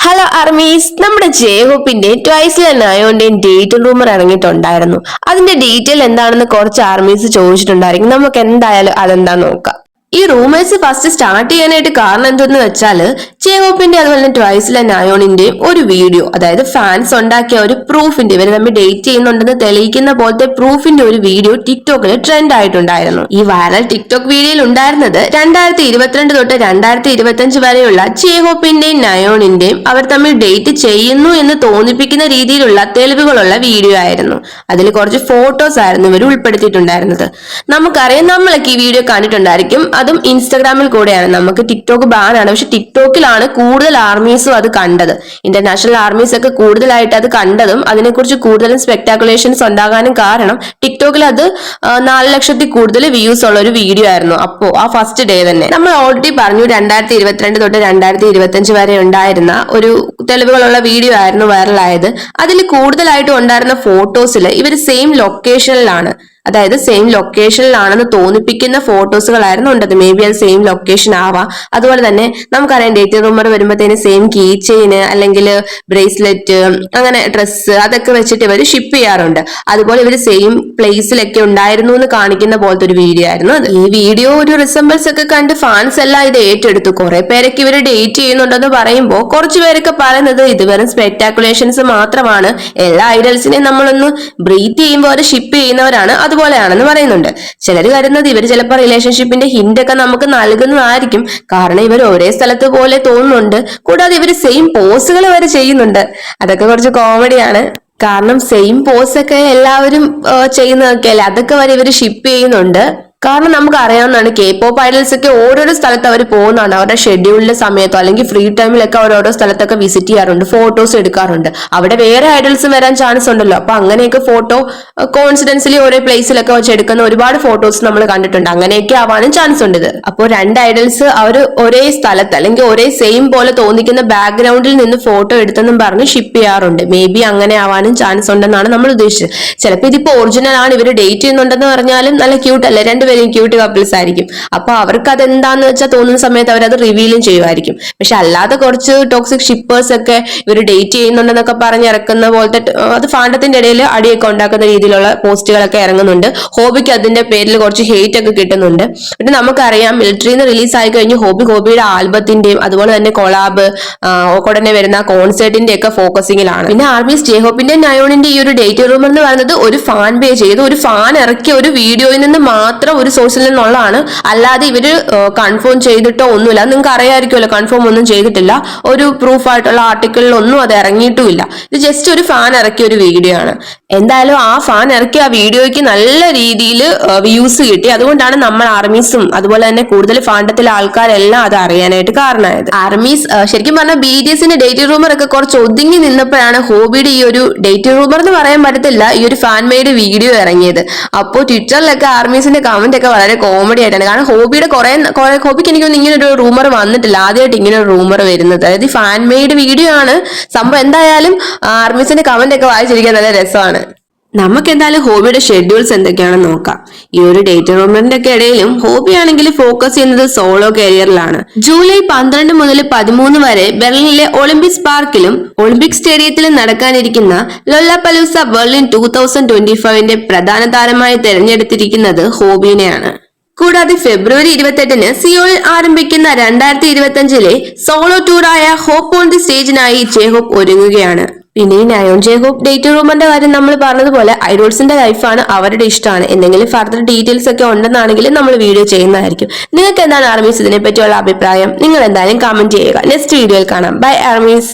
Hello അർമീസ്, നമ്മുടെ ജേഹോപ്പിന്റെ ട്വൈസിലെ നയോന്റെയും date rumour ഇറങ്ങിയിട്ടുണ്ടായിരുന്നു. അതിന്റെ detail എന്താണെന്ന് കുറച്ച് ആർമീസ് ചോദിച്ചിട്ടുണ്ടായിരിക്കും. നമുക്ക് എന്തായാലും അതെന്താ നോക്കാം. ഈ റൂമേഴ്സ് ഫസ്റ്റ് സ്റ്റാർട്ട് ചെയ്യാനായിട്ട് കാരണം എന്തെന്ന് വെച്ചാൽ ജേഹോപ്പിന്റെ അതുപോലെ തന്നെ ട്വൈസിലെ നയോണിന്റെയും ഒരു വീഡിയോ, അതായത് ഫാൻസ് ഉണ്ടാക്കിയ ഒരു പ്രൂഫിന്റെ, ഇവർ തമ്മിൽ ഡേറ്റ് ചെയ്യുന്നുണ്ടെന്ന് തെളിയിക്കുന്ന പോലത്തെ പ്രൂഫിന്റെ ഒരു വീഡിയോ ടിക്ടോക്കിൽ ട്രെൻഡ് ആയിട്ടുണ്ടായിരുന്നു. ഈ വൈറൽ ടിക്ടോക്ക് വീഡിയോയിൽ ഉണ്ടായിരുന്നത് 2022 തൊട്ട് 2025 വരെയുള്ള ജേഹോപ്പിന്റെയും നയോണിന്റെയും അവർ തമ്മിൽ ഡേറ്റ് ചെയ്യുന്നു എന്ന് തോന്നിപ്പിക്കുന്ന രീതിയിലുള്ള തെളിവുകളുള്ള വീഡിയോ ആയിരുന്നു. അതിൽ കുറച്ച് ഫോട്ടോസ് ആയിരുന്നു ഇവർ ഉൾപ്പെടുത്തിയിട്ടുണ്ടായിരുന്നത്. നമുക്കറിയാം, നമ്മളൊക്കെ ഈ വീഡിയോ കണ്ടിട്ടുണ്ടായിരിക്കും. അതും ഇൻസ്റ്റാഗ്രാമിൽ കൂടെയാണ്. നമുക്ക് ടിക്ടോക്ക് ബാൻ ആണ്, പക്ഷെ ടിക്ടോക്കിലാണ് കൂടുതൽ ആർമീസും അത് കണ്ടത്. ഇന്റർനാഷണൽ ആർമീസ് ഒക്കെ കൂടുതലായിട്ട് അത് കണ്ടതും അതിനെക്കുറിച്ച് കൂടുതലും സ്പെക്ടാക്കുലേഷൻസ് ഉണ്ടാകാനും കാരണം ടിക്ടോക്കിൽ അത് 4 ലക്ഷത്തിൽ കൂടുതൽ വ്യൂസ് ഉള്ള ഒരു വീഡിയോ ആയിരുന്നു. അപ്പോ ആ ഫസ്റ്റ് ഡേ തന്നെ നമ്മൾ ഓൾറെഡി പറഞ്ഞു 2022 തൊട്ട് 2025 വരെ ഉണ്ടായിരുന്ന ഒരു തെളിവുകളുള്ള വീഡിയോ ആയിരുന്നു വൈറലായത്. അതിൽ കൂടുതലായിട്ടും ഉണ്ടായിരുന്ന ഫോട്ടോസിൽ ഇവർ സെയിം ലൊക്കേഷനിലാണ്, അതായത് സെയിം ലൊക്കേഷനിലാണെന്ന് തോന്നിപ്പിക്കുന്ന ഫോട്ടോസുകളായിരുന്നു ഉണ്ടത്. മേ ബി അത് സെയിം ലൊക്കേഷൻ ആവാം. അതുപോലെ തന്നെ നമുക്കറിയാം, ഡേറ്റ് റൂമർ വരുമ്പോഴത്തേന് സെയിം കീ ചെയിന് അല്ലെങ്കിൽ ബ്രേസ്ലെറ്റ്, അങ്ങനെ ഡ്രസ്സ്, അതൊക്കെ വെച്ചിട്ട് ഇവർ ഷിപ്പ് ചെയ്യാറുണ്ട്. അതുപോലെ ഇവർ സെയിം പ്ലേസിലൊക്കെ ഉണ്ടായിരുന്നു എന്ന് കാണിക്കുന്ന പോലത്തെ ഒരു വീഡിയോ ആയിരുന്നു അത്. ഈ വീഡിയോ ഒരു റിസംബിൾസ് ഒക്കെ കണ്ട് ഫാൻസ് എല്ലാം ഇത് ഏറ്റെടുത്തു. കുറെ പേരൊക്കെ ഇവർ ഡേറ്റ് ചെയ്യുന്നുണ്ടെന്ന് പറയുമ്പോൾ കുറച്ചു പേരൊക്കെ പറയുന്നത് ഇത് വെറും സ്പെക്ടാക്കുലേഷൻസ് മാത്രമാണ്, എല്ലാ ഐഡൽസിനെയും നമ്മളൊന്ന് ബ്രീത്ത് ചെയ്യുമ്പോൾ അവർ ഷിപ്പ് ചെയ്യുന്നവരാണ്, അതുപോലെയാണെന്ന് പറയുന്നുണ്ട്. ചിലർ കരുതുന്നത് ഇവർ ചിലപ്പോൾ റിലേഷൻഷിപ്പിന്റെ ഹിന്റ് ഒക്കെ നമുക്ക് നൽകുന്നതായിരിക്കും. കാരണം ഇവർ ഒരേ സ്ഥലത്ത് പോലെ തോന്നുന്നുണ്ട്. കൂടാതെ ഇവർ സെയിം പോസുകൾ വരെ ചെയ്യുന്നുണ്ട്. അതൊക്കെ കുറച്ച് കോമഡിയാണ്. കാരണം സെയിം പോസൊക്കെ എല്ലാവരും ചെയ്യുന്നതൊക്കെ അല്ലേ, അതൊക്കെ വരെ ഇവർ ഷിപ്പ് ചെയ്യുന്നുണ്ട്. കാരണം നമുക്ക് അറിയാവുന്നതാണ്, കെ പോപ്പ് ഐഡൽസ് ഒക്കെ ഓരോരോ സ്ഥലത്ത് അവർ പോകുന്നതാണ്. അവരുടെ ഷെഡ്യൂളിന്റെ സമയത്തോ അല്ലെങ്കിൽ ഫ്രീ ടൈമിലൊക്കെ അവർ ഓരോ സ്ഥലത്തൊക്കെ വിസിറ്റ് ചെയ്യാറുണ്ട്, ഫോട്ടോസ് എടുക്കാറുണ്ട്. അവിടെ വേറെ ഐഡൽസും വരാൻ ചാൻസ് ഉണ്ടല്ലോ. അപ്പൊ അങ്ങനെയൊക്കെ ഫോട്ടോ കോൺസിഡൻസിലി ഓരോ പ്ലേസിലൊക്കെ വെച്ച് എടുക്കുന്ന ഒരുപാട് ഫോട്ടോസ് നമ്മൾ കണ്ടിട്ടുണ്ട്. അങ്ങനെയൊക്കെ ആവാനും ചാൻസ് ഉണ്ട് ഇത്. അപ്പോൾ 2 ഐഡൽസ് അവർ ഒരേ സ്ഥലത്ത് അല്ലെങ്കിൽ ഒരേ സെയിം പോലെ തോന്നിക്കുന്ന ബാക്ക്ഗ്രൗണ്ടിൽ നിന്ന് ഫോട്ടോ എടുത്തെന്നും പറഞ്ഞ് ഷിപ്പ് ചെയ്യാറുണ്ട്. മേ ബി അങ്ങനെ ആവാനും ചാൻസ് ഉണ്ടെന്നാണ് നമ്മൾ ഉദ്ദേശിച്ചത്. ചിലപ്പോൾ ഇതിപ്പോ ഒറിജിനൽ ആണ്, ഇവർ ഡേറ്റ് ചെയ്യുന്നുണ്ടെന്ന് പറഞ്ഞാലും നല്ല ക്യൂട്ട് അല്ലേ, രണ്ടുപേരും ക്യൂട്ട് കപ്പിൾസ് ആയിരിക്കും. അപ്പൊ അവർക്ക് അതെന്താന്ന് വെച്ചാൽ തോന്നുന്ന സമയത്ത് അവരത് റിവീലും ചെയ്യുമായിരിക്കും. പക്ഷെ അല്ലാതെ കുറച്ച് ടോക്സിക് ഷിപ്പേഴ്സ് ഒക്കെ ഇവർ ഡേറ്റ് ചെയ്യുന്നുണ്ടെന്നൊക്കെ പറഞ്ഞ് ഇറക്കുന്ന പോലത്തെ, അത് ഫാണ്ടത്തിന്റെ ഇടയിൽ അടിയൊക്കെ ഉണ്ടാക്കുന്ന രീതിയിലുള്ള പോസ്റ്റുകളൊക്കെ ഇറങ്ങുന്നുണ്ട്. ഹോബിക്ക് അതിന്റെ പേരിൽ കുറച്ച് ഹേറ്റ് ഒക്കെ കിട്ടുന്നുണ്ട്. പിന്നെ നമുക്കറിയാം, മിലിറ്ററിന്ന് റിലീസ് ആയി കഴിഞ്ഞ് ഹോബിയുടെ ആൽബത്തിന്റെയും അതുപോലെ തന്നെ കൊളാബ് ഉടനെ വരുന്ന കോൺസേർട്ടിന്റെ ഒക്കെ ഫോക്കസിങ്ങിലാണ്. പിന്നെ ആർമീസ് ജേഹോപ്പിന്റെ നയോണിന്റെ ഈ ഒരു ഡേറ്റ് റൂം എന്ന് പറയുന്നത് ഒരു ഫാൻ പേജ് ചെയ്ത് ഒരു ഫാൻ ഇറക്കിയ ഒരു വീഡിയോയിൽ നിന്ന് മാത്രം ഒരു സോഴ്സിൽ നിന്നുള്ളതാണ്. അല്ലാതെ ഇവര് കൺഫേം ചെയ്തിട്ടോ ഒന്നുമില്ല. നിങ്ങൾക്ക് അറിയാമായിരിക്കുമല്ലോ, കൺഫേം ഒന്നും ചെയ്തിട്ടില്ല. ഒരു പ്രൂഫ് ആയിട്ടുള്ള ആർട്ടിക്കിളിൽ ഒന്നും അത് ഇറങ്ങിയിട്ടുമില്ല. ഇത് ജസ്റ്റ് ഒരു ഫാൻ ഇറക്കിയ ഒരു വീഡിയോ ആണ്. എന്തായാലും ആ ഫാൻ ഇറക്കിയ ആ വീഡിയോയ്ക്ക് നല്ല രീതിയിൽ വ്യൂസ് കിട്ടി. അതുകൊണ്ടാണ് നമ്മൾ ആർമീസും അതുപോലെ തന്നെ കൂടുതൽ ഫാണ്ടത്തിലെ ആൾക്കാരെല്ലാം അത് അറിയാനായിട്ട് കാരണമായത്. ആർമീസ് ശരിക്കും പറഞ്ഞാൽ BTSന്റെ ഡേറ്റ് റൂമർ ഒക്കെ കുറച്ച് ഒതുങ്ങി നിന്നപ്പോഴാണ് ഹോബിയുടെ ഈ ഒരു ഡേറ്റ് റൂമർ എന്ന് പറയാൻ പറ്റത്തില്ല, ഈ ഒരു ഫാൻ മെയ്ഡ് വീഡിയോ ഇറങ്ങിയത്. അപ്പോൾ ട്വിറ്ററിലൊക്കെ ആർമീസിന്റെ കമന്റ് ഒക്കെ വളരെ കോമഡി ആയിട്ടാണ്. കാരണം ഹോബിയുടെ ഹോബിക്ക് എനിക്കൊന്നും ഇങ്ങനെ ഒരു റൂമർ വന്നിട്ടില്ല, ആദ്യമായിട്ട് ഇങ്ങനെ ഒരു റൂമർ വരുന്നത്. അതായത് ഫാൻ മെയ്ഡ് വീഡിയോ ആണ് സംഭവം. എന്തായാലും ആർമീസിന്റെ കമന്റ് ഒക്കെ വായിച്ചിരിക്കാൻ നല്ല രസമാണ്. നമുക്ക് എന്തായാലും ഹോബിയുടെ ഷെഡ്യൂൾസ് എന്തൊക്കെയാണെന്ന് നോക്കാം. ഈ ഒരു ഡേറ്റ് റൂമറിന്റെ ഒക്കെ ഇടയിലും ഹോബി ആണെങ്കിൽ ഫോക്കസ് ചെയ്യുന്നത് സോളോ കരിയറിലാണ്. ജൂലൈ 12 മുതൽ 13 വരെ ബെർലിനിലെ ഒളിമ്പിക്സ് പാർക്കിലും ഒളിമ്പിക് സ്റ്റേഡിയത്തിലും നടക്കാനിരിക്കുന്ന ലൊല്ലപ്പലൂസ ബെർലിൻ 2025ന്റെ പ്രധാന താരമായി തെരഞ്ഞെടുത്തിരിക്കുന്നത് ഹോബിനെയാണ്. കൂടാതെ ഫെബ്രുവരി 28-ന് സിയോളിൽ ആരംഭിക്കുന്ന 2025-ലെ സോളോ ടൂറായ ഹോപ്പ് ഓൺ ദി സ്റ്റേജിനായി ജേഹോപ്പ് ഒരുങ്ങുകയാണ്. പിന്നെ ഈ നയോൺ ജേഹോപ്പ് ഡേറ്റ് റൂമറിന്റെ കാര്യം നമ്മൾ പറഞ്ഞതുപോലെ ഐഡോൾസിന്റെ ലൈഫാണ്, അവരുടെ ഇഷ്ടമാണ്. എന്തെങ്കിലും ഫർദർ ഡീറ്റെയിൽസ് ഒക്കെ ഉണ്ടെന്നാണെങ്കിൽ നമ്മൾ വീഡിയോ ചെയ്യുന്നതായിരിക്കും. നിങ്ങൾക്ക് എന്താണ് ആർമീസ് ഇതിനെ പറ്റിയുള്ള അഭിപ്രായം? നിങ്ങൾ എന്തായാലും കമന്റ് ചെയ്യുക. നെക്സ്റ്റ് വീഡിയോയിൽ കാണാം. Bye armies.